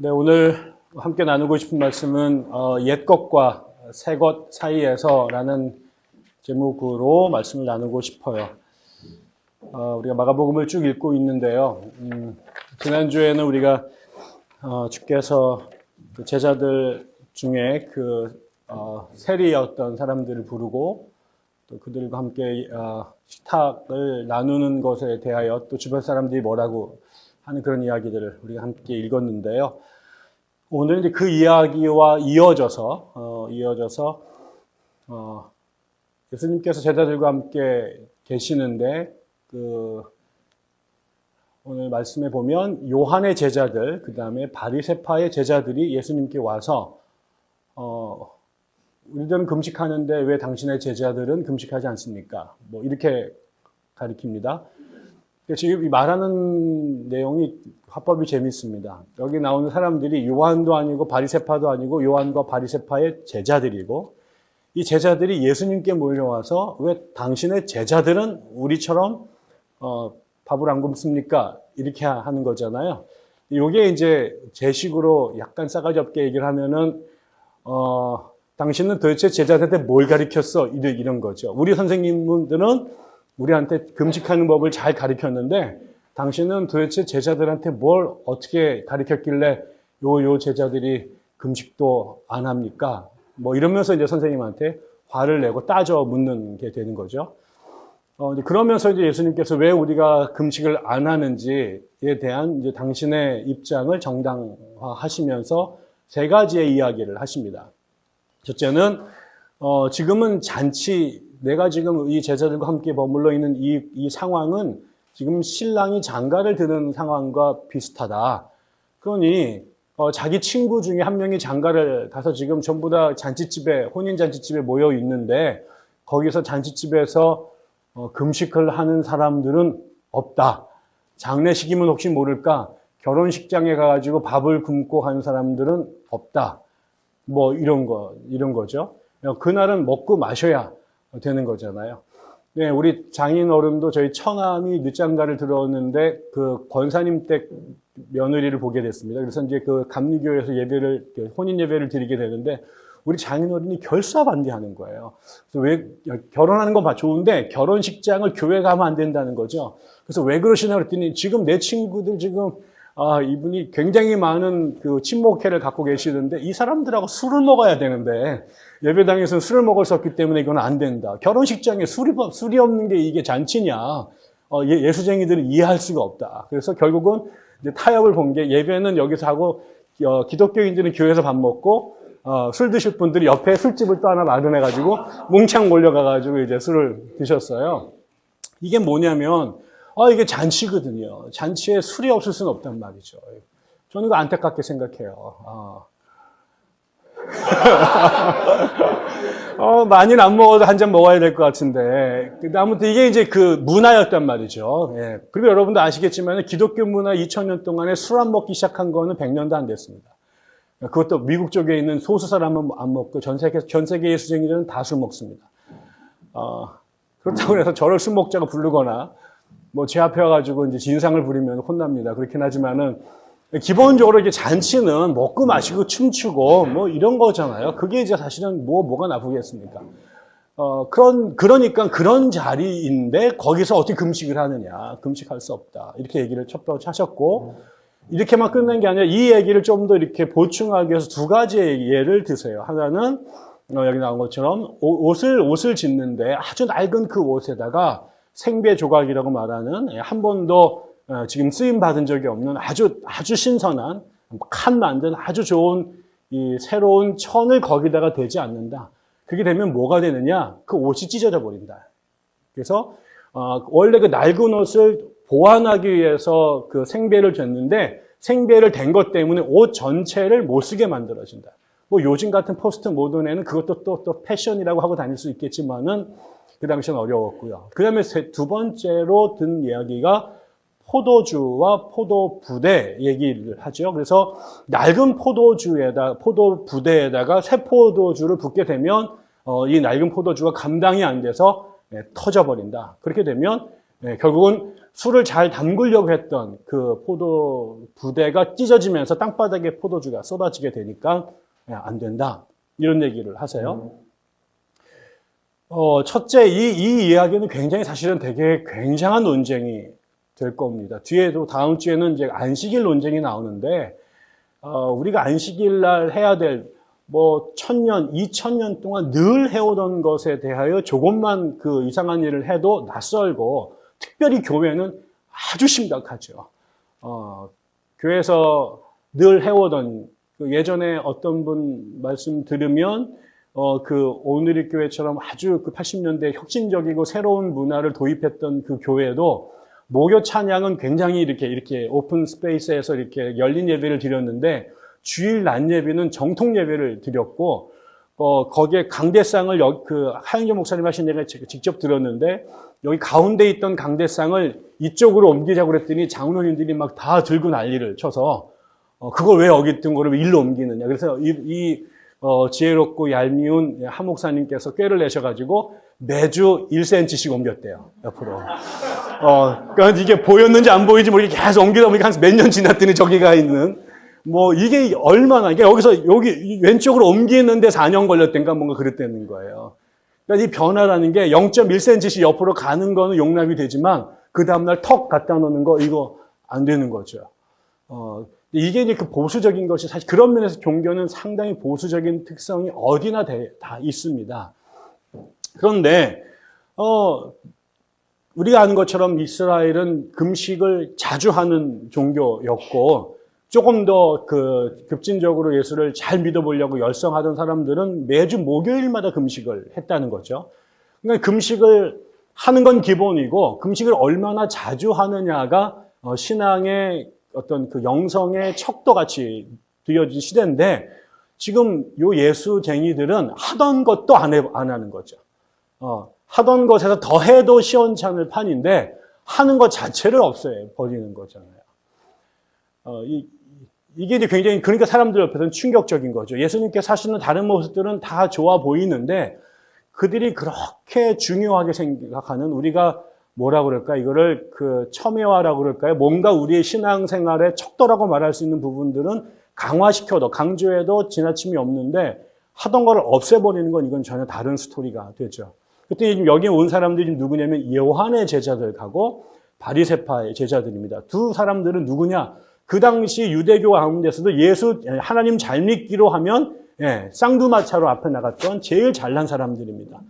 네, 오늘 함께 나누고 싶은 말씀은 옛 것과 새 것 사이에서라는 제목으로 말씀을 나누고 싶어요. 우리가 마가복음을 쭉 읽고 있는데요. 지난주에는 우리가 주께서 그 제자들 중에 세리였던 사람들을 부르고 또 그들과 함께 식탁을 나누는 것에 대하여 또 주변 사람들이 뭐라고 하는 그런 이야기들을 우리가 함께 읽었는데요. 오늘은 이제 그 이야기와 이어져서 예수님께서 제자들과 함께 계시는데 오늘 말씀에 보면 요한의 제자들, 그 다음에 바리새파의 제자들이 예수님께 와서 우리들은 금식하는데 왜 당신의 제자들은 금식하지 않습니까? 뭐 이렇게 가리킵니다. 지금 이 말하는 내용이 화법이 재밌습니다. 여기 나오는 사람들이 요한도 아니고 바리새파도 아니고 요한과 바리새파의 제자들이고 이 제자들이 예수님께 몰려와서 왜 당신의 제자들은 우리처럼 밥을 안 굶습니까? 이렇게 하는 거잖아요. 이게 이제 제 식으로 약간 싸가지 없게 얘기를 하면은 당신은 도대체 제자들한테 뭘 가르쳤어? 이런 거죠. 우리 선생님들은 우리한테 금식하는 법을 잘 가르쳤는데 당신은 도대체 제자들한테 뭘 어떻게 가르쳤길래 요 제자들이 금식도 안 합니까? 뭐 이러면서 이제 선생님한테 화를 내고 따져 묻는 게 되는 거죠. 그러면서 이제 예수님께서 왜 우리가 금식을 안 하는지에 대한 이제 당신의 입장을 정당화하시면서 세 가지의 이야기를 하십니다. 첫째는 지금은 내가 지금 이 제자들과 함께 머물러 있는 이 상황은 지금 신랑이 장가를 드는 상황과 비슷하다. 그러니 자기 친구 중에 한 명이 장가를 가서 지금 전부 다 혼인 잔치집에 모여 있는데 거기서 잔치집에서 금식을 하는 사람들은 없다. 장례식이면 혹시 모를까 결혼식장에 가가지고 밥을 굶고 하는 사람들은 없다. 뭐 이런 거죠. 그날은 먹고 마셔야 되는 거잖아요. 네, 우리 장인 어른도 저희 처남이 늦장가를 들어왔는데 그 권사님 댁 며느리를 보게 됐습니다. 그래서 이제 그 감리교에서 혼인 예배를 드리게 되는데 우리 장인 어른이 결사반대하는 거예요. 그래서 왜 결혼하는 건 좋은데 결혼식장을 교회 가면 안 된다는 거죠. 그래서 왜 그러시나 그랬더니 지금 내 친구들 이분이 굉장히 많은 그 친목회를 갖고 계시는데 이 사람들하고 술을 먹어야 되는데 예배당에서는 술을 먹을 수 없기 때문에 이건 안 된다. 결혼식장에 술이 없는 게 이게 잔치냐. 예수쟁이들은 이해할 수가 없다. 그래서 결국은 이제 타협을 본 게 예배는 여기서 하고 기독교인들은 교회에서 밥 먹고 술 드실 분들이 옆에 술집을 또 하나 마련해가지고 뭉창 몰려가가지고 이제 술을 드셨어요. 이게 뭐냐면 이게 잔치거든요. 잔치에 술이 없을 수는 없단 말이죠. 저는 이거 안타깝게 생각해요. 많이는 안 먹어도 한 잔 먹어야 될 것 같은데. 아무튼 이게 이제 그 문화였단 말이죠. 예. 그리고 여러분도 아시겠지만 기독교 문화 2000년 동안에 술 안 먹기 시작한 거는 100년도 안 됐습니다. 그것도 미국 쪽에 있는 소수 사람은 안 먹고 전 세계 예수쟁이들은 다 술 먹습니다. 그렇다고 해서 저를 술 먹자고 부르거나 뭐 제 앞에 와가지고 이제 진상을 부리면 혼납니다. 그렇긴 하지만은 기본적으로 이제 잔치는 먹고 마시고 춤추고 뭐 이런 거잖아요. 그게 이제 사실은 뭐가 나쁘겠습니까? 그러니까 그런 자리인데 거기서 어떻게 금식을 하느냐. 금식할 수 없다. 이렇게 얘기를 첫 번째 하셨고 이렇게만 끝낸 게 아니라 이 얘기를 좀 더 이렇게 보충하기 위해서 두 가지의 예를 드세요. 하나는 여기 나온 것처럼 옷을 짓는데 아주 낡은 그 옷에다가 생배 조각이라고 말하는 한 번도 지금 쓰임 받은 적이 없는 아주 신선한 칸 만든 아주 좋은 이 새로운 천을 거기다가 대지 않는다. 그렇게 되면 뭐가 되느냐? 그 옷이 찢어져 버린다. 그래서 원래 그 낡은 옷을 보완하기 위해서 그 생배를 댔는데 생배를 댄 것 때문에 옷 전체를 못 쓰게 만들어진다. 뭐 요즘 같은 포스트 모던에는 그것도 또 패션이라고 하고 다닐 수 있겠지만은 그 당시는 어려웠고요. 그 다음에 두 번째로 든 이야기가 포도주와 포도부대 얘기를 하죠. 그래서 낡은 포도부대에다가 새 포도주를 붓게 되면 이 낡은 포도주가 감당이 안 돼서 터져버린다. 그렇게 되면 결국은 술을 잘 담그려고 했던 그 포도 부대가 찢어지면서 땅바닥에 포도주가 쏟아지게 되니까 안 된다. 이런 얘기를 하세요. 첫째, 이 이야기는 굉장히 사실은 되게 굉장한 논쟁이 될 겁니다. 뒤에도 다음 주에는 이제 안식일 논쟁이 나오는데, 우리가 안식일 날 해야 될 1000년, 2000년 동안 늘 해오던 것에 대하여 조금만 그 이상한 일을 해도 낯설고, 특별히 교회는 아주 심각하죠. 교회에서 늘 해오던, 예전에 어떤 분 말씀 들으면, 오늘의 교회처럼 아주 그 80년대 혁신적이고 새로운 문화를 도입했던 그 교회도 목요 찬양은 굉장히 이렇게 오픈 스페이스에서 이렇게 열린 예배를 드렸는데 주일 낮 예배는 정통 예배를 드렸고, 거기에 강대상을 하영재 목사님 하신 얘기를 직접 들었는데 여기 가운데 있던 강대상을 이쪽으로 옮기자고 그랬더니 장로님들이 막 다 들고 난리를 쳐서 그걸 왜 여기 있던 거를 일로 옮기느냐. 그래서 지혜롭고 얄미운 한 목사님께서 꾀를 내셔가지고 매주 1cm씩 옮겼대요, 옆으로. 그러니까 이게 보였는지 안 보이는지 모르게 계속 옮기다 보니까 한 몇 년 지났더니 저기가 있는, 이게 얼마나, 그러니까 여기 왼쪽으로 옮기는데 4년 걸렸던가 뭔가 그랬다는 거예요. 그러니까 이 변화라는 게 0.1cm씩 옆으로 가는 거는 용납이 되지만 그 다음날 턱 갖다 놓는 거, 이거 안 되는 거죠. 이게 이제 그 보수적인 것이 사실 그런 면에서 종교는 상당히 보수적인 특성이 어디나 다 있습니다. 그런데, 우리가 아는 것처럼 이스라엘은 금식을 자주 하는 종교였고, 조금 더 급진적으로 예수를 잘 믿어보려고 열성하던 사람들은 매주 목요일마다 금식을 했다는 거죠. 그러니까 금식을 하는 건 기본이고, 금식을 얼마나 자주 하느냐가 신앙의 어떤 그 영성의 척도같이 되어진 시대인데, 지금 요 예수쟁이들은 하던 것도 안 하는 거죠. 하던 것에서 더 해도 시원찮을 판인데, 하는 것 자체를 없애버리는 거잖아요. 이게 이제 굉장히, 그러니까 사람들 옆에서는 충격적인 거죠. 예수님께서 하시는 다른 모습들은 다 좋아 보이는데, 그들이 그렇게 중요하게 생각하는, 우리가 뭐라 그럴까? 이거를 첨예화라고 그럴까요? 뭔가 우리의 신앙생활의 척도라고 말할 수 있는 부분들은 강화시켜도, 강조해도 지나침이 없는데, 하던 거를 없애버리는 건 이건 전혀 다른 스토리가 되죠. 그때 지금 여기 온 사람들이 누구냐면 요한의 제자들하고 바리새파의 제자들입니다. 두 사람들은 누구냐? 그 당시 유대교 가운데서도 하나님 잘 믿기로 하면, 쌍두마차로 앞에 나갔던 제일 잘난 사람들입니다.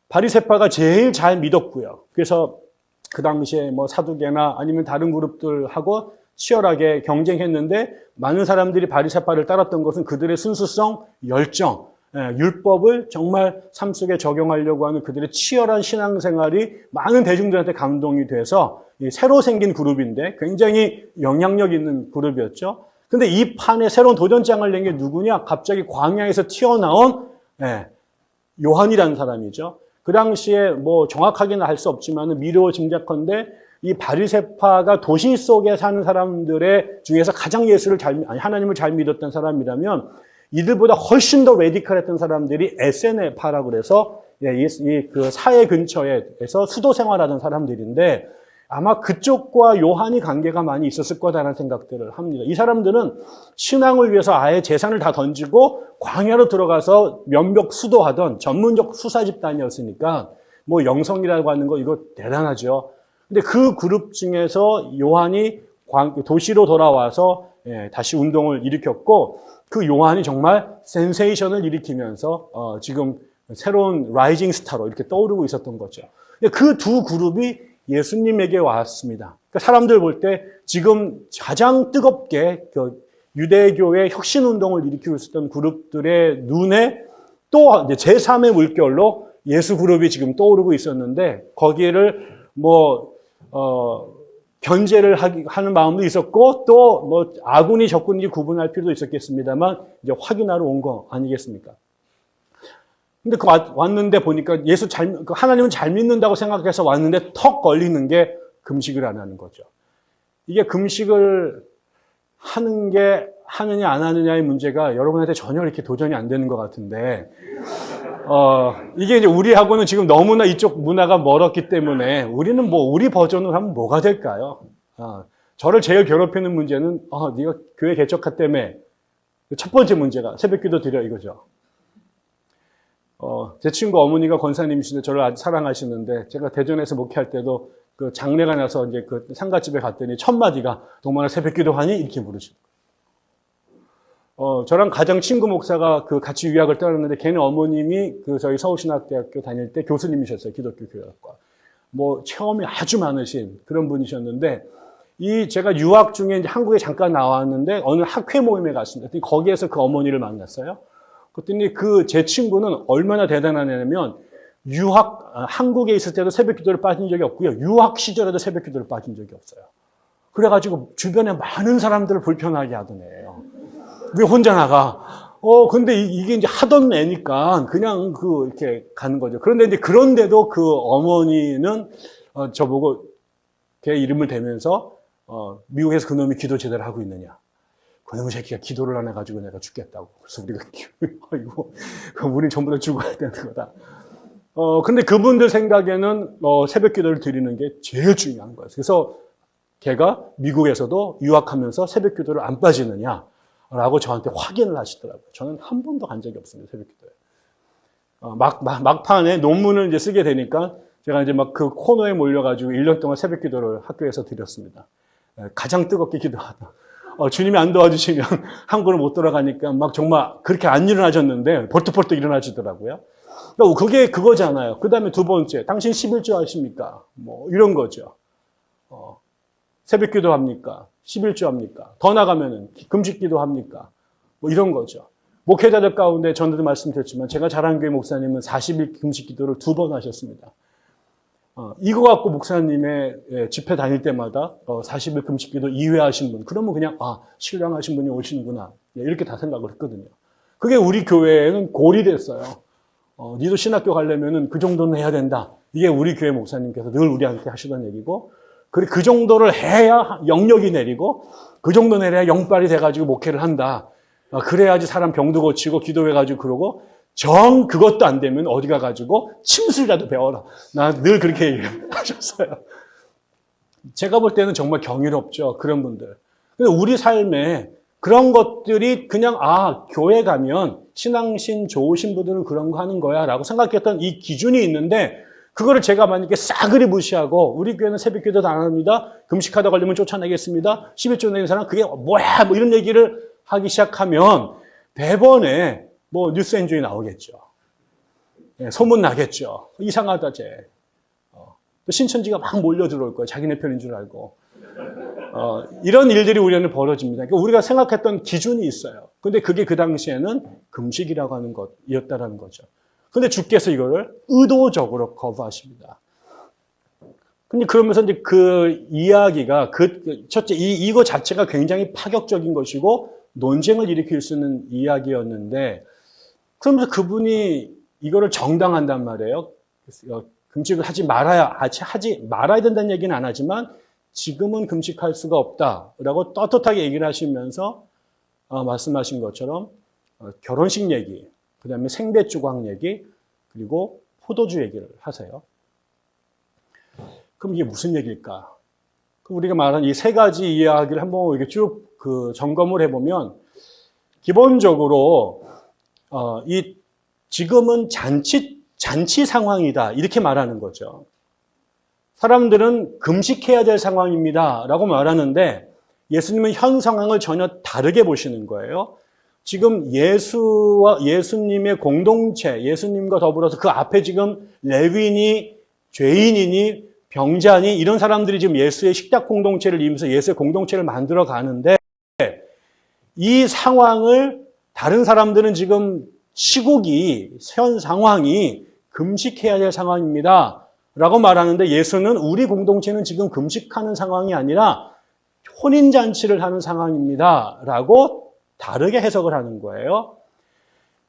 바리새파가 제일 잘 믿었고요. 그래서 그 당시에 사두개나 아니면 다른 그룹들하고 치열하게 경쟁했는데, 많은 사람들이 바리새파를 따랐던 것은 그들의 순수성, 열정, 율법을 정말 삶 속에 적용하려고 하는 그들의 치열한 신앙생활이 많은 대중들한테 감동이 돼서 새로 생긴 그룹인데 굉장히 영향력 있는 그룹이었죠. 근데 이 판에 새로운 도전장을 낸 게 누구냐? 갑자기 광야에서 튀어나온 요한이라는 사람이죠. 그 당시에 정확하게는 알 수 없지만 미루어 짐작컨대 이 바리새파가 도시 속에 사는 사람들의 중에서 가장 하나님을 잘 믿었던 사람이라면, 이들보다 훨씬 더 레디컬했던 사람들이 에세네파라고 그래서 그 사해 근처에서 수도 생활하던 사람들인데, 아마 그쪽과 요한이 관계가 많이 있었을 거다라는 생각들을 합니다. 이 사람들은 신앙을 위해서 아예 재산을 다 던지고 광야로 들어가서 면벽 수도하던 전문적 수사 집단이었으니까 영성이라고 하는 거 이거 대단하죠. 근데 그 그룹 중에서 요한이 도시로 돌아와서 다시 운동을 일으켰고, 그 요한이 정말 센세이션을 일으키면서 지금 새로운 라이징 스타로 이렇게 떠오르고 있었던 거죠. 그 두 그룹이 예수님에게 왔습니다. 그러니까 사람들 볼 때 지금 가장 뜨겁게 유대교의 혁신운동을 일으키고 있었던 그룹들의 눈에 또 제3의 물결로 예수 그룹이 지금 떠오르고 있었는데, 거기를 견제를 하는 마음도 있었고, 또 아군이 적군인지 구분할 필요도 있었겠습니다만, 이제 확인하러 온 거 아니겠습니까? 근데 왔는데 보니까 하나님은 잘 믿는다고 생각해서 왔는데 턱 걸리는 게 금식을 안 하는 거죠. 이게 금식을 하느냐 안 하느냐의 문제가 여러분한테 전혀 이렇게 도전이 안 되는 것 같은데, 이게 이제 우리하고는 지금 너무나 이쪽 문화가 멀었기 때문에 우리는 우리 버전으로 하면 뭐가 될까요? 저를 제일 괴롭히는 문제는, 네가 교회 개척했다며. 첫 번째 문제가 새벽 기도 드려 이거죠. 제 친구 어머니가 권사님이신데 저를 아주 사랑하시는데 제가 대전에서 목회할 때도 그 장례가 나서 이제 그 상가집에 갔더니 첫 마디가 동만아 새벽 기도하니? 이렇게 물으시고. 저랑 가장 친구 목사가 그 같이 유학을 떠났는데 걔네 어머님이 그 저희 서울신학대학교 다닐 때 교수님이셨어요. 기독교 교육과. 체험이 아주 많으신 그런 분이셨는데 제가 유학 중에 이제 한국에 잠깐 나왔는데 어느 학회 모임에 갔습니다. 거기에서 그 어머니를 만났어요. 그랬더니 제 친구는 얼마나 대단하냐면 한국에 있을 때도 새벽 기도를 빠진 적이 없고요. 유학 시절에도 새벽 기도를 빠진 적이 없어요. 그래가지고 주변에 많은 사람들을 불편하게 하던 애예요. 왜 혼자 나가? 근데 이게 이제 하던 애니까 그냥 이렇게 가는 거죠. 그런데 이제 그런데도 그 어머니는 저보고 걔 이름을 대면서 미국에서 그놈이 기도 제대로 하고 있느냐. 그놈의 새끼가 기도를 안 해가지고 내가 죽겠다고. 그래서 우리가, 아이고, 그럼 우린 전부 다 죽어야 되는 거다. 근데 그분들 생각에는 새벽 기도를 드리는 게 제일 중요한 거예요. 그래서 걔가 미국에서도 유학하면서 새벽 기도를 안 빠지느냐. 라고 저한테 확인을 하시더라고요. 저는 한 번도 간 적이 없습니다, 새벽 기도에. 막판에 논문을 이제 쓰게 되니까 제가 이제 막 그 코너에 몰려가지고 1년 동안 새벽 기도를 학교에서 드렸습니다. 가장 뜨겁게 기도하다. 주님이 안 도와주시면 한국으로 못 돌아가니까 막 정말 그렇게 안 일어나셨는데 벌떡벌떡 일어나시더라고요. 그러니까 그게 그거잖아요. 그 다음에 두 번째, 당신 11조 하십니까? 이런 거죠. 새벽 기도 합니까? 11조 합니까? 더 나가면은 금식 기도 합니까? 이런 거죠. 목회자들 가운데 전에도 말씀드렸지만 제가 자란 교회 목사님은 40일 금식 기도를 2번 하셨습니다. 이거 갖고 목사님의 집회 다닐 때마다 40일 금식 기도 2회 하신 분, 그러면 그냥 신령하신 분이 오시는구나. 이렇게 다 생각을 했거든요. 그게 우리 교회에는 골이 됐어요. 니도 신학교 가려면은 그 정도는 해야 된다. 이게 우리 교회 목사님께서 늘 우리한테 하시던 얘기고, 그 정도를 해야 영역이 내리고, 그 정도 내려야 영빨이 돼가지고 목회를 한다. 그래야지 사람 병도 고치고 기도해가지고 그러고, 그것도 안 되면 어디 가가지고 침술이라도 배워라. 나 늘 그렇게 얘기하셨어요. 제가 볼 때는 정말 경이롭죠. 그런 분들. 근데 우리 삶에 그런 것들이 그냥 교회 가면 신앙심 좋으신 분들은 그런 거 하는 거야 라고 생각했던 이 기준이 있는데, 그거를 제가 만약에 싸그리 무시하고 우리 교회는 새벽 기도도 안 합니다. 금식하다 걸리면 쫓아내겠습니다. 11조 내는 사람 그게 뭐야 이런 얘기를 하기 시작하면 대번에 뉴스 엔조이 나오겠죠. 소문 나겠죠. 이상하다 쟤. 또 신천지가 막 몰려 들어올 거예요. 자기네 편인 줄 알고. 이런 일들이 우리는 벌어집니다. 그러니까 우리가 생각했던 기준이 있어요. 근데 그게 그 당시에는 금식이라고 하는 것이었다라는 거죠. 근데 주께서 이거를 의도적으로 거부하십니다. 근데 그러면서 이제 그 이야기가 첫째 이거 자체가 굉장히 파격적인 것이고 논쟁을 일으킬 수 있는 이야기였는데, 그러면서 그분이 이거를 정당한단 말이에요. 금식을 하지 말아야 된다는 얘기는 안 하지만 지금은 금식할 수가 없다라고 떳떳하게 얘기를 하시면서 말씀하신 것처럼 결혼식 얘기, 그 다음에 생배 조각 얘기, 그리고 포도주 얘기를 하세요. 그럼 이게 무슨 얘기일까? 그럼 우리가 말한 이 세 가지 이야기를 한번 이렇게 쭉 점검을 해보면, 기본적으로 지금은 잔치 상황이다 이렇게 말하는 거죠. 사람들은 금식해야 될 상황입니다 라고 말하는데, 예수님은 현 상황을 전혀 다르게 보시는 거예요. 지금 예수님의 공동체, 예수님과 더불어서 그 앞에 지금 레위인이, 죄인이니, 병자니 이런 사람들이 지금 예수의 식탁 공동체를 이루면서 예수의 공동체를 만들어 가는데, 이 상황을 다른 사람들은 지금 현 상황이 금식해야 될 상황입니다 라고 말하는데, 예수는 우리 공동체는 지금 금식하는 상황이 아니라 혼인잔치를 하는 상황입니다 라고 다르게 해석을 하는 거예요.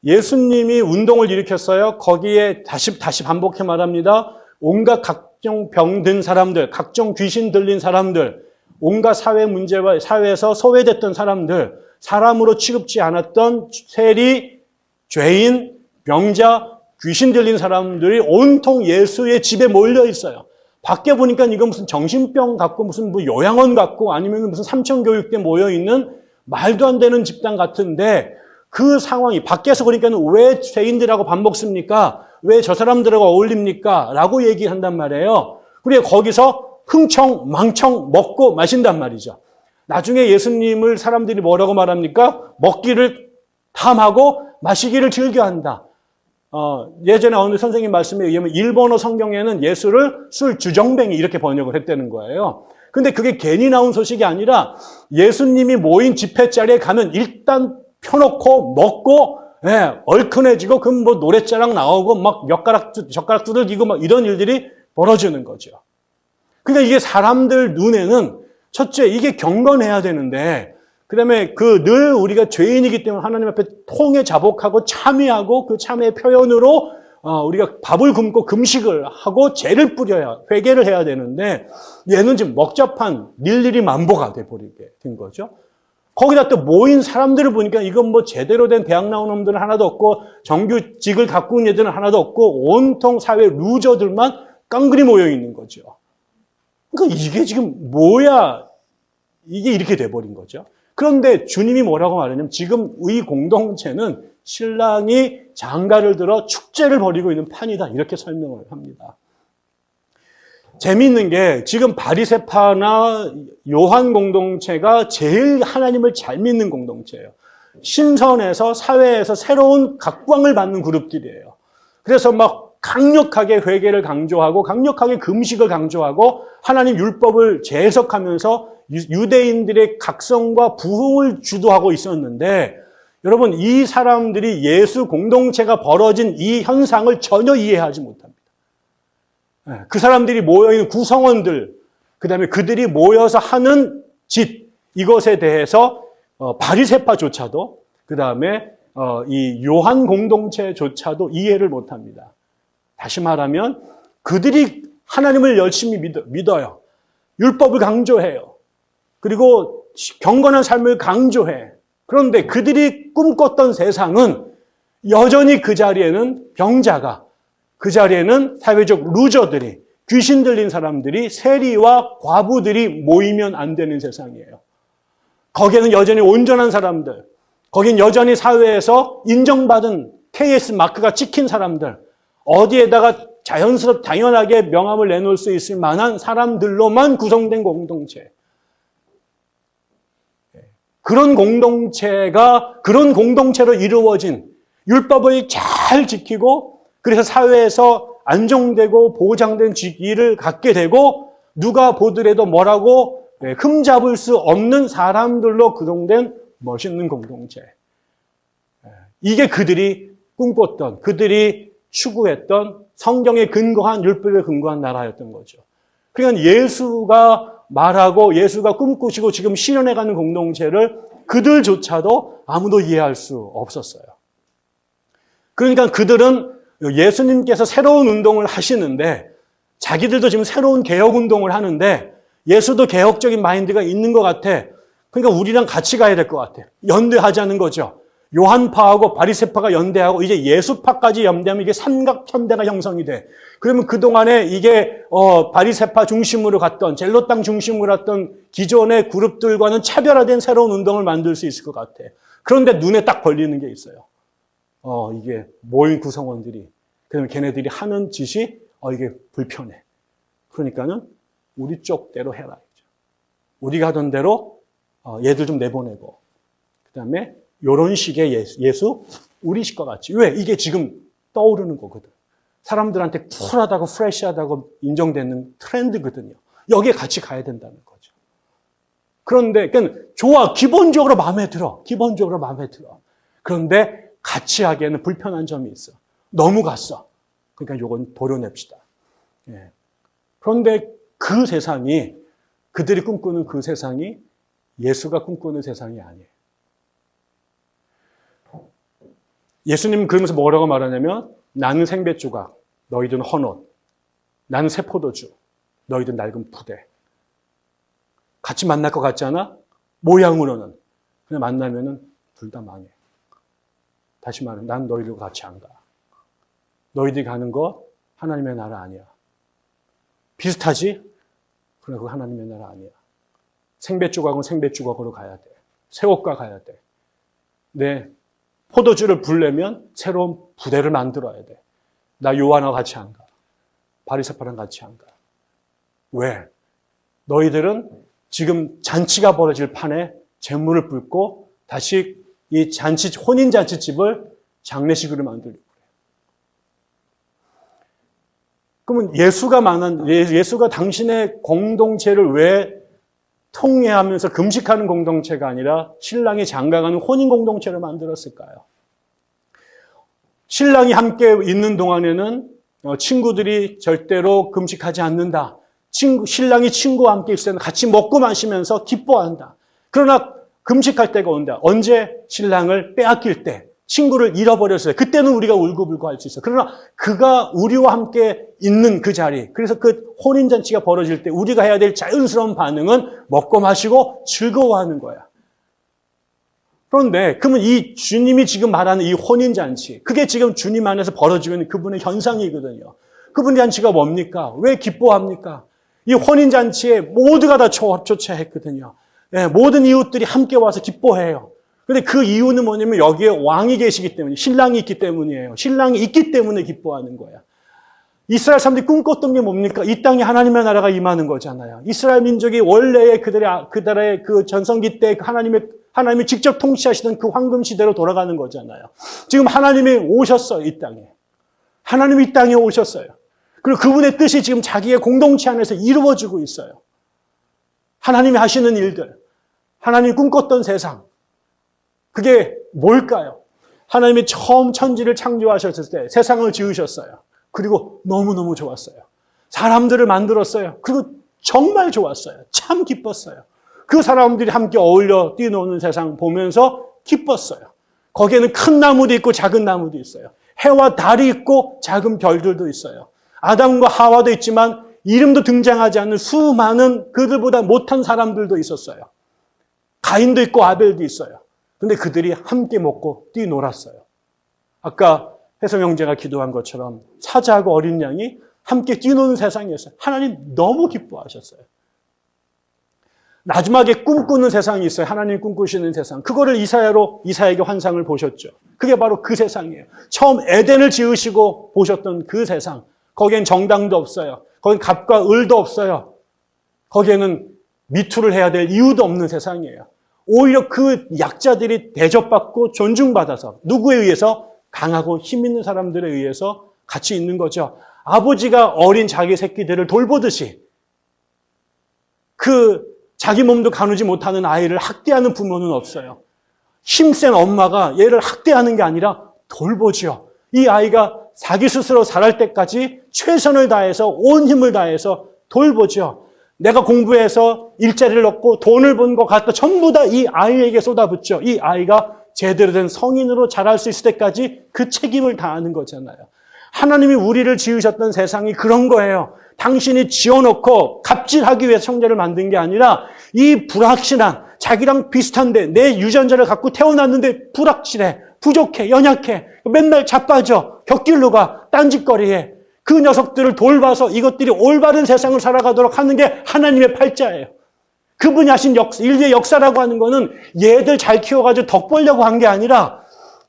예수님이 운동을 일으켰어요. 거기에 다시 반복해 말합니다. 온갖 각종 병든 사람들, 각종 귀신 들린 사람들, 온갖 사회 문제와 사회에서 소외됐던 사람들, 사람으로 취급지 않았던 세리, 죄인, 병자, 귀신 들린 사람들이 온통 예수의 집에 몰려 있어요. 밖에 보니까 이거 무슨 정신병 같고 무슨 뭐 요양원 같고 아니면 무슨 삼천교육대 모여 있는 말도 안 되는 집단 같은데 그 상황이 밖에서 그러니까는 왜 죄인들하고 밥 먹습니까? 왜 저 사람들하고 어울립니까? 라고 얘기한단 말이에요. 그리고 거기서 흥청망청 먹고 마신단 말이죠. 나중에 예수님을 사람들이 뭐라고 말합니까? 먹기를 탐하고 마시기를 즐겨한다. 예전에 어느 선생님 말씀에 의하면 일본어 성경에는 예수를 술 주정뱅이 이렇게 번역을 했다는 거예요. 근데 그게 괜히 나온 소식이 아니라 예수님이 모인 집회 자리에 가면 일단 펴놓고 먹고 얼큰해지고 그 뭐 노랫자랑 나오고 막 젓가락 두들기고 막 이런 일들이 벌어지는 거죠. 그러니까 이게 사람들 눈에는 첫째 이게 경건해야 되는데 그다음에 늘 우리가 죄인이기 때문에 하나님 앞에 통해 자복하고 참회하고 그 참회의 표현으로 우리가 밥을 굶고 금식을 하고 죄를 뿌려야 회개를 해야 되는데 얘는 지금 먹자판 일일이 만보가 돼버리게 된 거죠. 거기다 또 모인 사람들을 보니까 이건 뭐 제대로 된 대학 나온 놈들은 하나도 없고 정규직을 갖고 있는 애들은 하나도 없고 온통 사회 루저들만 깡그리 모여 있는 거죠. 그러니까 이게 지금 뭐야? 이게 이렇게 돼버린 거죠. 그런데 주님이 뭐라고 말하냐면 지금 이 공동체는 신랑이 장가를 들어 축제를 벌이고 있는 판이다. 이렇게 설명을 합니다. 재미있는 게 지금 바리새파나 요한 공동체가 제일 하나님을 잘 믿는 공동체예요. 신선에서 사회에서 새로운 각광을 받는 그룹들이에요. 그래서 막 강력하게 회개를 강조하고 강력하게 금식을 강조하고 하나님 율법을 재해석하면서 유대인들의 각성과 부흥을 주도하고 있었는데 여러분 이 사람들이 예수 공동체가 벌어진 이 현상을 전혀 이해하지 못합니다. 그 사람들이 모여있는 구성원들 그다음에 그들이 모여서 하는 짓 이것에 대해서 바리새파조차도 그다음에 이 요한 공동체조차도 이해를 못합니다. 다시 말하면 그들이 하나님을 열심히 믿어요. 율법을 강조해요. 그리고 경건한 삶을 강조해. 그런데 그들이 꿈꿨던 세상은 여전히 그 자리에는 병자가, 그 자리에는 사회적 루저들이, 귀신 들린 사람들이, 세리와 과부들이 모이면 안 되는 세상이에요. 거기에는 여전히 온전한 사람들, 거긴 여전히 사회에서 인정받은 KS 마크가 찍힌 사람들, 어디에다가 당연하게 명함을 내놓을 수 있을 만한 사람들로만 구성된 공동체. 그런 공동체로 이루어진 율법을 잘 지키고 그래서 사회에서 안정되고 보장된 직위를 갖게 되고 누가 보더라도 뭐라고 흠잡을 수 없는 사람들로 구성된 멋있는 공동체. 이게 그들이 꿈꿨던, 그들이 추구했던 성경에 근거한 율법에 근거한 나라였던 거죠. 그러니까 예수가 말하고 예수가 꿈꾸시고 지금 실현해가는 공동체를 그들조차도 아무도 이해할 수 없었어요. 그러니까 그들은 예수님께서 새로운 운동을 하시는데 자기들도 지금 새로운 개혁 운동을 하는데 예수도 개혁적인 마인드가 있는 것 같아. 그러니까 우리랑 같이 가야 될 것 같아. 연대하자는 거죠. 요한파하고 바리새파가 연대하고 이제 예수파까지 연대하면 이게 삼각편대가 형성이 돼. 그러면 그동안에 이게 바리새파 중심으로 갔던 젤로땅 중심으로 갔던 기존의 그룹들과는 차별화된 새로운 운동을 만들 수 있을 것 같아. 그런데 눈에 딱 걸리는 게 있어요. 이게 모인 구성원들이 그러면 걔네들이 하는 짓이 이게 불편해. 그러니까는 우리 쪽대로 해라. 우리가 하던 대로 얘들 좀 내보내고 그다음에 이런 식의 예수 우리 식과 같이. 왜? 이게 지금 떠오르는 거거든. 사람들한테 쿨하다고 프레시하다고 인정되는 트렌드거든요. 여기에 같이 가야 된다는 거죠. 그런데 그러니까 좋아. 기본적으로 마음에 들어. 기본적으로 마음에 들어. 그런데 같이 하기에는 불편한 점이 있어. 너무 갔어. 그러니까 요건 도려냅시다. 그런데 그 세상이 그들이 꿈꾸는 그 세상이 예수가 꿈꾸는 세상이 아니에요. 예수님은 그러면서 뭐라고 말하냐면 나는 생배 조각, 너희들은 헌옷. 나는 새 포도주, 너희들은 낡은 부대. 같이 만날 것 같지 않아? 모양으로는. 근데 만나면은 둘 다 망해. 다시 말하면 난 너희들과 같이 안 가. 너희들이 가는 거 하나님의 나라 아니야. 비슷하지? 그러나 그거 하나님의 나라 아니야. 생배 조각은 생배 조각으로 가야 돼. 새옷과 가야 돼. 내 포도주를 불려면 새로운 부대를 만들어야 돼. 나 요한하고 같이 안 가. 바리새파랑 같이 안 가. 왜? 너희들은 지금 잔치가 벌어질 판에 재물을 붓고 다시 이 잔치, 혼인잔치집을 장례식으로 만들려고 그래요. 그러면 예수가 당신의 공동체를 왜 통회하면서 금식하는 공동체가 아니라 신랑이 장가가는 혼인 공동체를 만들었을까요? 신랑이 함께 있는 동안에는 친구들이 절대로 금식하지 않는다. 신랑이 친구와 함께 있을 때는 같이 먹고 마시면서 기뻐한다. 그러나 금식할 때가 온다. 언제? 신랑을 빼앗길 때, 친구를 잃어버렸어요. 그때는 우리가 울고불고 할 수 있어요. 그러나 그가 우리와 함께 있는 그 자리, 그래서 그 혼인잔치가 벌어질 때 우리가 해야 될 자연스러운 반응은 먹고 마시고 즐거워하는 거야. 그런데 그러면 이 주님이 지금 말하는 이 혼인잔치, 그게 지금 주님 안에서 벌어지고 있는 그분의 현상이거든요. 그분의 잔치가 뭡니까? 왜 기뻐합니까? 이 혼인잔치에 모두가 다 초청했거든요. 네, 모든 이웃들이 함께 와서 기뻐해요. 근데 그 이유는 뭐냐면 여기에 왕이 계시기 때문에, 신랑이 있기 때문이에요. 신랑이 있기 때문에 기뻐하는 거야. 이스라엘 사람들이 꿈꿨던 게 뭡니까? 이 땅에 하나님의 나라가 임하는 거잖아요. 이스라엘 민족이 원래의 그들의 그 전성기 때 하나님이 직접 통치하시던 그 황금 시대로 돌아가는 거잖아요. 지금 하나님이 오셨어요, 이 땅에. 하나님이 이 땅에 오셨어요. 그리고 그분의 뜻이 지금 자기의 공동체 안에서 이루어지고 있어요. 하나님이 하시는 일들, 하나님이 꿈꿨던 세상, 그게 뭘까요? 하나님이 처음 천지를 창조하셨을 때 세상을 지으셨어요. 그리고 너무너무 좋았어요. 사람들을 만들었어요. 그리고 정말 좋았어요. 참 기뻤어요. 그 사람들이 함께 어울려 뛰노는 세상 보면서 기뻤어요. 거기에는 큰 나무도 있고 작은 나무도 있어요. 해와 달이 있고 작은 별들도 있어요. 아담과 하와도 있지만 이름도 등장하지 않는 수많은 그들보다 못한 사람들도 있었어요. 가인도 있고 아벨도 있어요. 근데 그들이 함께 먹고 뛰놀았어요. 아까 혜성 형제가 기도한 것처럼 사자하고 어린 양이 함께 뛰노는 세상이었어요. 하나님 너무 기뻐하셨어요. 마지막에 꿈꾸는 세상이 있어요. 하나님 꿈꾸시는 세상. 그거를 이사야에게 환상을 보셨죠. 그게 바로 그 세상이에요. 처음 에덴을 지으시고 보셨던 그 세상. 거기엔 정당도 없어요. 거긴 갑과 을도 없어요. 거기에는 미투를 해야 될 이유도 없는 세상이에요. 오히려 그 약자들이 대접받고 존중받아서 누구에 의해서? 강하고 힘 있는 사람들에 의해서 같이 있는 거죠. 아버지가 어린 자기 새끼들을 돌보듯이 그 자기 몸도 가누지 못하는 아이를 학대하는 부모는 없어요. 힘센 엄마가 얘를 학대하는 게 아니라 돌보죠. 이 아이가 자기 스스로 자랄 때까지 최선을 다해서 온 힘을 다해서 돌보죠. 내가 공부해서 일자리를 얻고 돈을 번 것 같다 전부 다 이 아이에게 쏟아붓죠. 이 아이가 제대로 된 성인으로 자랄 수 있을 때까지 그 책임을 다하는 거잖아요. 하나님이 우리를 지으셨던 세상이 그런 거예요. 당신이 지어놓고 갑질하기 위해서 형제를 만든 게 아니라 이 불확실한 자기랑 비슷한데 내 유전자를 갖고 태어났는데 불확실해, 부족해, 연약해, 맨날 자빠져, 곁길로 가, 딴짓거리해. 그 녀석들을 돌봐서 이것들이 올바른 세상을 살아가도록 하는 게 하나님의 팔자예요. 그분이 하신 인류의 역사라고 하는 거는 얘들 잘 키워가지고 덕 보려고 한 게 아니라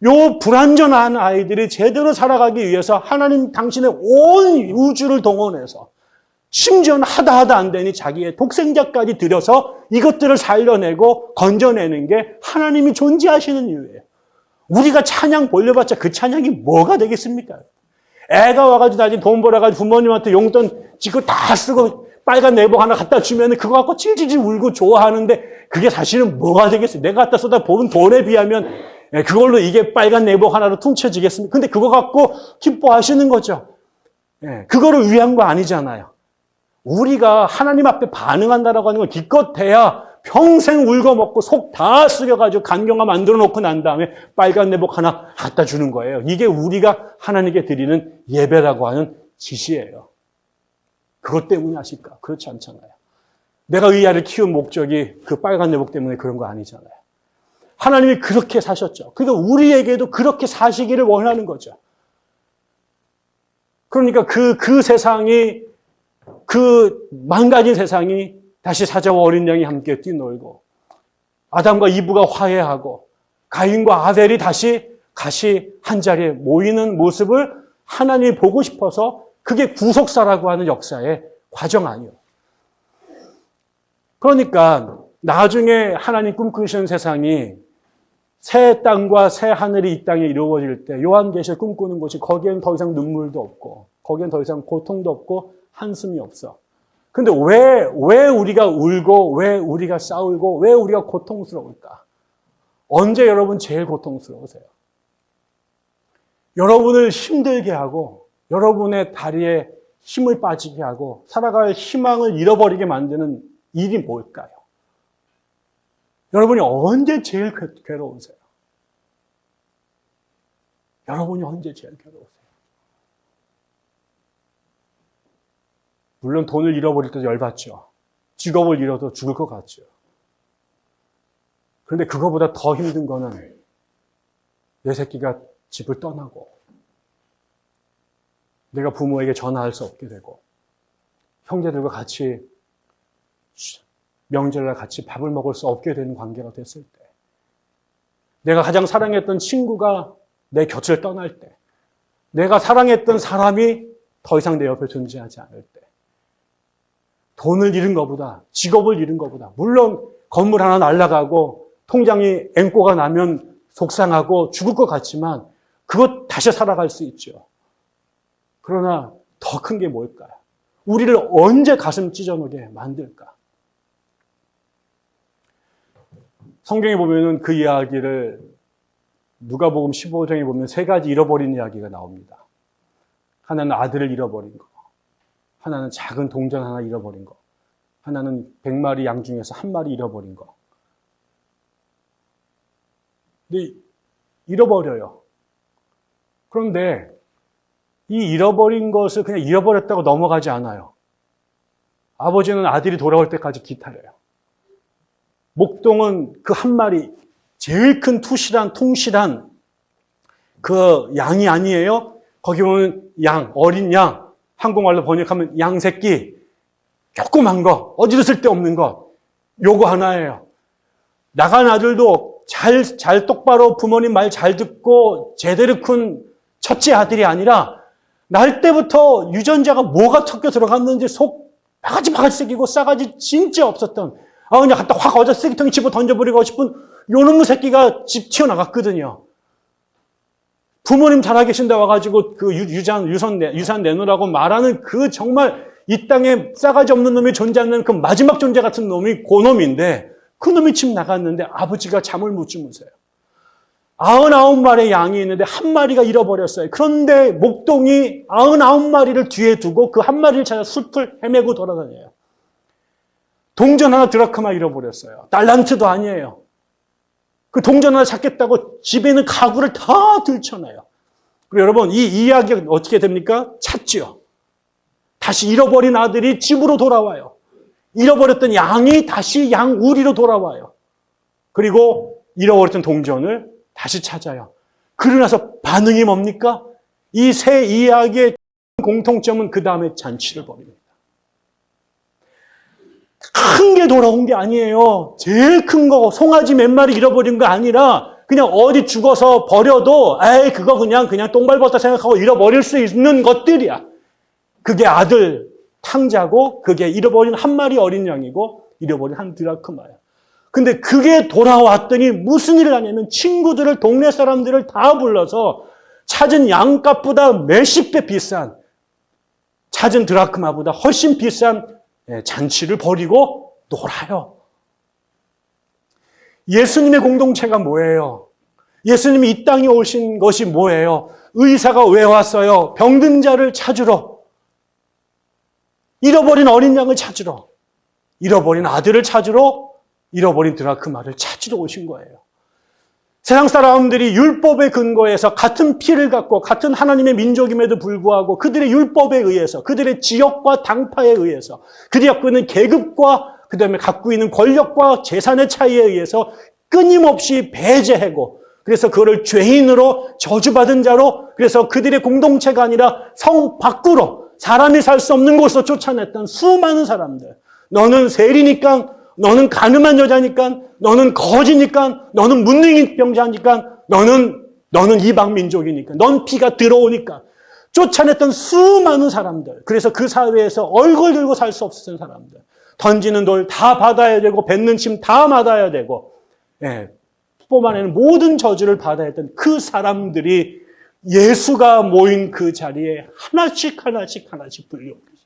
요 불완전한 아이들이 제대로 살아가기 위해서 하나님 당신의 온 우주를 동원해서 심지어는 하다 안 되니 자기의 독생자까지 들여서 이것들을 살려내고 건져내는 게 하나님이 존재하시는 이유예요. 우리가 찬양 돌려봤자 그 찬양이 뭐가 되겠습니까? 애가 와가지고 나중에 돈 벌어가지고 부모님한테 용돈 지고 다 쓰고 빨간 내복 하나 갖다 주면 그거 갖고 찔찔 울고 좋아하는데 그게 사실은 뭐가 되겠어요? 내가 갖다 쏟아 부은 돈에 비하면 그걸로 이게 빨간 내복 하나로 퉁쳐지겠습니까? 근데 그거 갖고 기뻐하시는 거죠. 그거를 위한 거 아니잖아요. 우리가 하나님 앞에 반응한다라고 하는 건 기껏해야 평생 울고 먹고 속 다 쓰려가지고 간경화 만들어 놓고 난 다음에 빨간 내복 하나 갖다 주는 거예요. 이게 우리가 하나님께 드리는 예배라고 하는 짓이에요. 그것 때문에 하실까? 그렇지 않잖아요. 내가 이 아이를 키운 목적이 그 빨간 내복 때문에 그런 거 아니잖아요. 하나님이 그렇게 사셨죠. 그러니까 우리에게도 그렇게 사시기를 원하는 거죠. 그러니까 그 세상이, 그 망가진 세상이 다시 사자와 어린 양이 함께 뛰놀고, 아담과 이브가 화해하고, 가인과 아벨이 다시 한자리에 모이는 모습을 하나님이 보고 싶어서 그게 구속사라고 하는 역사의 과정 아니에요. 그러니까 나중에 하나님 꿈꾸시는 세상이 새 땅과 새 하늘이 이 땅에 이루어질 때 요한계시를 꿈꾸는 곳이 거기엔 더 이상 눈물도 없고 거기엔 더 이상 고통도 없고 한숨이 없어. 근데 왜 우리가 울고 왜 우리가 싸우고 왜 우리가 고통스러울까? 언제 여러분 제일 고통스러우세요? 여러분을 힘들게 하고 여러분의 다리에 힘을 빠지게 하고 살아갈 희망을 잃어버리게 만드는 일이 뭘까요? 여러분이 언제 제일 괴로우세요? 여러분이 언제 제일 괴로우세요? 물론 돈을 잃어버릴 때도 열받죠. 직업을 잃어도 죽을 것 같죠. 그런데 그거보다 더 힘든 거는 내 새끼가 집을 떠나고 내가 부모에게 전화할 수 없게 되고 형제들과 같이 명절날 같이 밥을 먹을 수 없게 되는 관계가 됐을 때, 내가 가장 사랑했던 친구가 내 곁을 떠날 때, 내가 사랑했던 사람이 더 이상 내 옆에 존재하지 않을 때, 돈을 잃은 것보다, 직업을 잃은 것보다, 물론 건물 하나 날아가고 통장이 앵꼬가 나면 속상하고 죽을 것 같지만 그것 다시 살아갈 수 있죠. 그러나 더 큰 게 뭘까요? 우리를 언제 가슴 찢어놓게 만들까? 성경에 보면은 그 이야기를 누가복음 15장에 보면 세 가지 잃어버린 이야기가 나옵니다. 하나는 아들을 잃어버린 거, 하나는 작은 동전 하나 잃어버린 거, 하나는 100마리 양 중에서 한 마리 잃어버린 거. 근데 잃어버려요. 그런데 이 잃어버린 것을 그냥 잃어버렸다고 넘어가지 않아요. 아버지는 아들이 돌아올 때까지 기다려요. 목동은 그 한 마리, 제일 큰 통실한 그 양이 아니에요. 거기 보면 양, 어린 양, 한국말로 번역하면 양새끼, 조그만 거, 어디도 쓸데없는 거, 요거 하나예요. 나간 아들도 잘 똑바로 부모님 말 잘 듣고 제대로 큰 첫째 아들이 아니라 날 때부터 유전자가 뭐가 섞여 들어갔는지 속 바가지 새끼고 싸가지 진짜 없었던, 그냥 갖다 확 어저 쓰레기통에 집어 던져버리고 싶은 요놈의 새끼가 집 튀어나갔거든요. 부모님 살아계신다 와가지고 그 유산 내놓으라고 말하는 그 정말 이 땅에 싸가지 없는 놈이 존재하는 그 마지막 존재 같은 놈이 그 놈인데, 그 놈이 집 나갔는데 아버지가 잠을 못 주무세요. 99마리의 양이 있는데 한 마리가 잃어버렸어요. 그런데 목동이 99마리를 뒤에 두고 그 한 마리를 찾아 숲을 헤매고 돌아다녀요. 동전 하나 드라크마 잃어버렸어요. 달란트도 아니에요. 그 동전 하나 찾겠다고 집에 있는 가구를 다 들쳐놔요. 그리고 여러분, 이 이야기가 어떻게 됩니까? 찾죠. 다시 잃어버린 아들이 집으로 돌아와요. 잃어버렸던 양이 다시 양 우리로 돌아와요. 그리고 잃어버렸던 동전을 다시 찾아요. 그러고 나서 반응이 뭡니까? 이 세 이야기의 공통점은 그 다음에 잔치를 벌입니다. 큰 게 돌아온 게 아니에요. 제일 큰 거, 송아지 몇 마리 잃어버린 거 아니라 그냥 어디 죽어서 버려도 그거 그냥 똥 밟았다 생각하고 잃어버릴 수 있는 것들이야. 그게 아들 탕자고 그게 잃어버린 한 마리 어린 양이고 잃어버린 한 드라크마야. 근데 그게 돌아왔더니 무슨 일을 하냐면 친구들을, 동네 사람들을 다 불러서 찾은 양값보다 몇십 배 비싼, 찾은 드라크마보다 훨씬 비싼 잔치를 벌이고 놀아요. 예수님의 공동체가 뭐예요? 예수님이 이 땅에 오신 것이 뭐예요? 의사가 왜 왔어요? 병든 자를 찾으러, 잃어버린 어린 양을 찾으러, 잃어버린 아들을 찾으러, 잃어버린 드라크마를 찾으러 오신 거예요. 세상 사람들이 율법의 근거에서 같은 피를 갖고 같은 하나님의 민족임에도 불구하고 그들의 율법에 의해서, 그들의 지역과 당파에 의해서, 그들이 갖고 있는 계급과 그 다음에 갖고 있는 권력과 재산의 차이에 의해서 끊임없이 배제하고 그래서 그거를 죄인으로 저주받은 자로 그래서 그들의 공동체가 아니라 성 밖으로 사람이 살 수 없는 곳으로 쫓아냈던 수많은 사람들. 너는 세리니까, 너는 가늠한 여자니까, 너는 거지니까, 너는 문둥이병자니까, 너는 이방 민족이니까, 넌 피가 들어오니까. 쫓아냈던 수많은 사람들. 그래서 그 사회에서 얼굴 들고 살 수 없었던 사람들. 던지는 돌 다 받아야 되고 뱉는 침 다 맞아야 되고 뽑아내는 모든 저주를 받아야 했던 그 사람들이 예수가 모인 그 자리에 하나씩 불려온 거죠.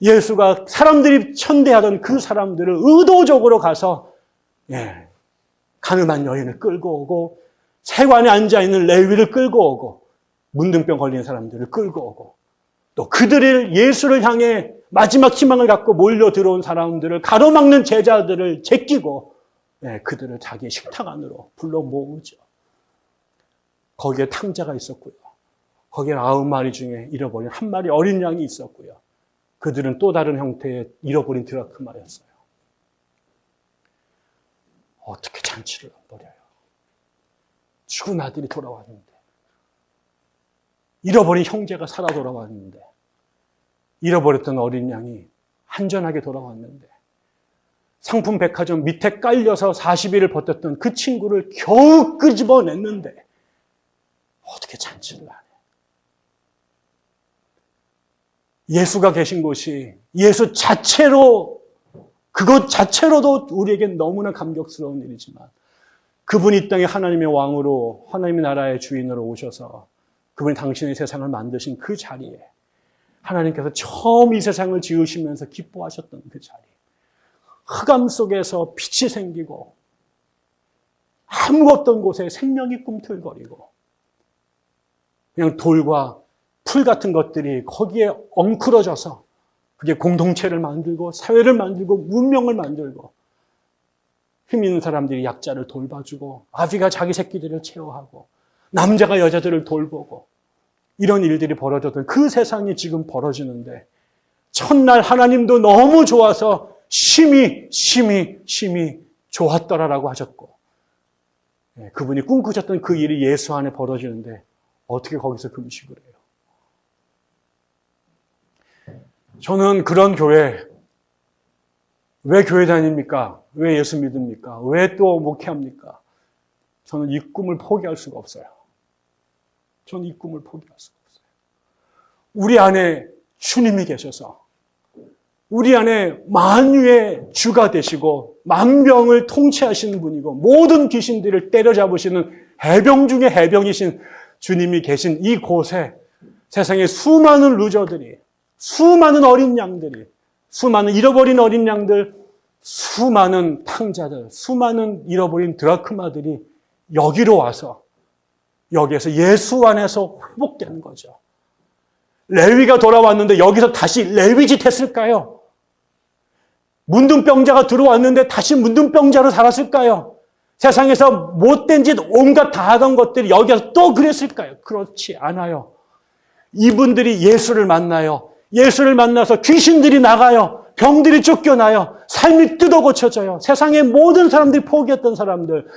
예수가 사람들이 천대하던 그 사람들을 의도적으로 가서 가늠한 여인을 끌고 오고 세관에 앉아있는 레위를 끌고 오고 문둥병 걸린 사람들을 끌고 오고 또 그들을 예수를 향해 마지막 희망을 갖고 몰려 들어온 사람들을 가로막는 제자들을 제끼고 그들을 자기의 식탁 안으로 불러 모으죠. 거기에 탕자가 있었고요. 거기에 9마리 중에 잃어버린 1마리 어린 양이 있었고요. 그들은 또 다른 형태의 잃어버린 드라크마였어요. 어떻게 잔치를 벌여요? 죽은 아들이 돌아왔는데 잃어버린 형제가 살아 돌아왔는데 잃어버렸던 어린 양이 안전하게 돌아왔는데 상품 백화점 밑에 깔려서 40일을 버텼던 그 친구를 겨우 끄집어냈는데 어떻게 잔치를 안 해? 예수가 계신 곳이 예수 자체로 그것 자체로도 우리에게 너무나 감격스러운 일이지만 그분이 이 땅에 하나님의 왕으로 하나님의 나라의 주인으로 오셔서 그분이 당신의 세상을 만드신 그 자리에 하나님께서 처음 이 세상을 지으시면서 기뻐하셨던 그 자리. 흑암 속에서 빛이 생기고 아무 없던 곳에 생명이 꿈틀거리고 그냥 돌과 풀 같은 것들이 거기에 엉클어져서 그게 공동체를 만들고 사회를 만들고 문명을 만들고 힘 있는 사람들이 약자를 돌봐주고 아비가 자기 새끼들을 케어하고 남자가 여자들을 돌보고 이런 일들이 벌어졌던 그 세상이 지금 벌어지는데 첫날 하나님도 너무 좋아서 심히 좋았더라라고 하셨고 그분이 꿈꾸셨던 그 일이 예수 안에 벌어지는데 어떻게 거기서 금식을 해요? 저는 그런 교회 왜 교회 다닙니까? 왜 예수 믿습니까? 왜 또 목회합니까? 저는 이 꿈을 포기할 수가 없어요. 저는 이 꿈을 포기할 수가 없어요. 우리 안에 주님이 계셔서 우리 안에 만유의 주가 되시고 만병을 통치하시는 분이고 모든 귀신들을 때려잡으시는 해병 중에 해병이신 주님이 계신 이 곳에 세상에 수많은 루저들이 수많은 어린 양들이 수많은 잃어버린 어린 양들 수많은 탕자들 수많은 잃어버린 드라크마들이 여기로 와서 여기에서 예수 안에서 회복되는 거죠. 레위가 돌아왔는데 여기서 다시 레위짓 했을까요? 문둥병자가 들어왔는데 다시 문둥병자로 살았을까요? 세상에서 못된 짓 온갖 다 하던 것들이 여기서 또 그랬을까요? 그렇지 않아요. 이분들이 예수를 만나요. 예수를 만나서 귀신들이 나가요. 병들이 쫓겨나요. 삶이 뜯어 고쳐져요. 세상의 모든 사람들이 포기했던 사람들,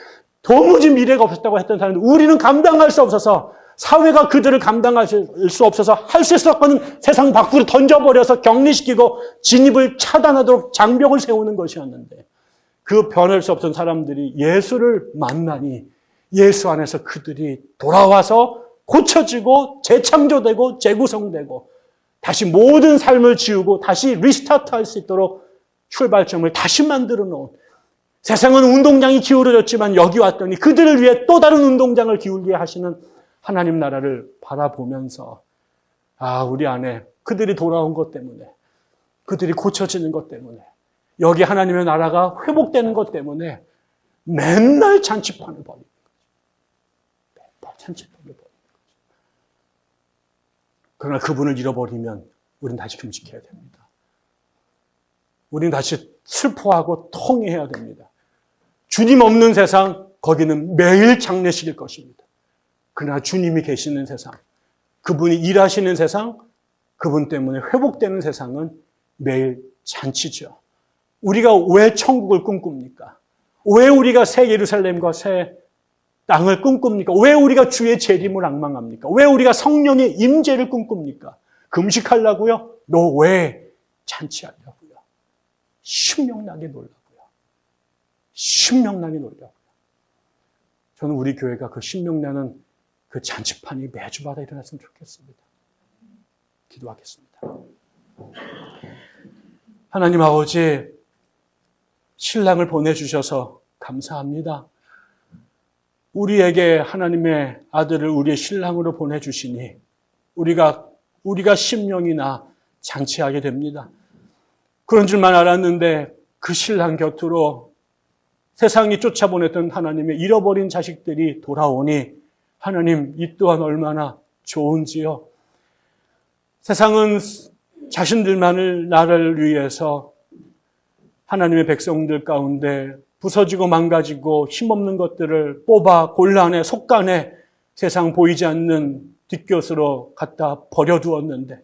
도무지 미래가 없었다고 했던 사람들, 우리는 감당할 수 없어서 사회가 그들을 감당할 수 없어서 할 수 있었거든 세상 밖으로 던져버려서 격리시키고 진입을 차단하도록 장벽을 세우는 것이었는데 그 변할 수 없던 사람들이 예수를 만나니 예수 안에서 그들이 돌아와서 고쳐지고 재창조되고 재구성되고 다시 모든 삶을 지우고 다시 리스타트할 수 있도록 출발점을 다시 만들어 놓은 세상은 운동장이 기울어졌지만 여기 왔더니 그들을 위해 또 다른 운동장을 기울게 하시는 하나님 나라를 바라보면서 우리 안에 그들이 돌아온 것 때문에 그들이 고쳐지는 것 때문에 여기 하나님의 나라가 회복되는 것 때문에 맨날 잔치판을 벌이는 거죠. 맨날 잔치판을 벌이는 거죠. 그러나 그분을 잃어버리면 우리는 다시 금식해야 됩니다. 우리는 다시 슬퍼하고 통회해야 됩니다. 주님 없는 세상, 거기는 매일 장례식일 것입니다. 그러나 주님이 계시는 세상, 그분이 일하시는 세상, 그분 때문에 회복되는 세상은 매일 잔치죠. 우리가 왜 천국을 꿈꿉니까? 왜 우리가 새 예루살렘과 새 땅을 꿈꿉니까? 왜 우리가 주의 재림을 앙망합니까? 왜 우리가 성령의 임재를 꿈꿉니까? 금식하려고요? 너 왜 잔치하려고요? 신명나게 놀라고요. 신명나게 놀라고요. 저는 우리 교회가 그 신명나는 그 잔치판이 매주마다 일어났으면 좋겠습니다. 기도하겠습니다. 하나님 아버지, 신랑을 보내주셔서 감사합니다. 우리에게 하나님의 아들을 우리의 신랑으로 보내주시니 우리가 10명이나 잔치하게 됩니다. 그런 줄만 알았는데 그 신랑 곁으로 세상이 쫓아보냈던 하나님의 잃어버린 자식들이 돌아오니 하나님 이 또한 얼마나 좋은지요. 세상은 자신들만을 나라를 위해서 하나님의 백성들 가운데 부서지고 망가지고 힘없는 것들을 뽑아 곤란해 속간에 세상 보이지 않는 뒷곁으로 갖다 버려두었는데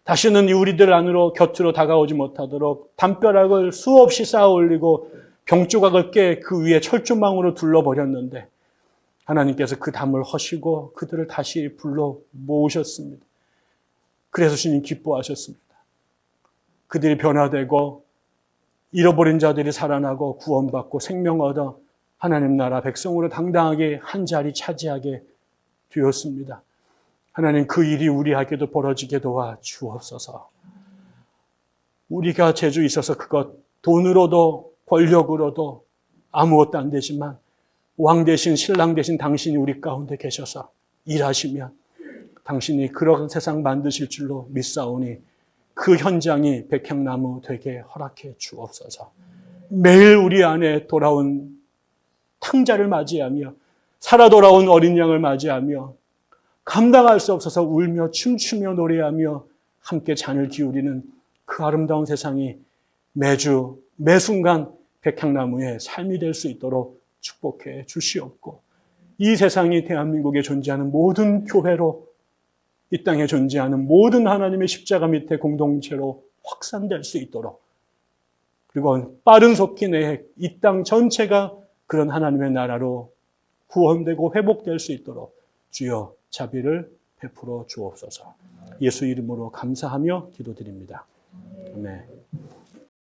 다시는 우리들 안으로 곁으로 다가오지 못하도록 담벼락을 수없이 쌓아 올리고 병조각을 깨 그 위에 철조망으로 둘러버렸는데 하나님께서 그 담을 허시고 그들을 다시 불러 모으셨습니다. 그래서 주님 기뻐하셨습니다. 그들이 변화되고 잃어버린 자들이 살아나고 구원받고 생명 얻어 하나님 나라 백성으로 당당하게 한 자리 차지하게 되었습니다. 하나님 그 일이 우리에게도 벌어지게 도와 주옵소서. 우리가 재주 있어서 그것 돈으로도 권력으로도 아무것도 안 되지만 왕 대신 신랑 대신 당신이 우리 가운데 계셔서 일하시면 당신이 그런 세상 만드실 줄로 믿사오니 그 현장이 백향나무 되게 허락해 주옵소서. 매일 우리 안에 돌아온 탕자를 맞이하며 살아 돌아온 어린 양을 맞이하며 감당할 수 없어서 울며 춤추며 노래하며 함께 잔을 기울이는 그 아름다운 세상이 매주 매순간 백향나무의 삶이 될 수 있도록 축복해 주시옵고 이 세상이 대한민국에 존재하는 모든 교회로 이 땅에 존재하는 모든 하나님의 십자가 밑에 공동체로 확산될 수 있도록 그리고 빠른 속기 내에 이 땅 전체가 그런 하나님의 나라로 구원되고 회복될 수 있도록 주여 자비를 베풀어 주옵소서. 예수 이름으로 감사하며 기도드립니다. 아멘.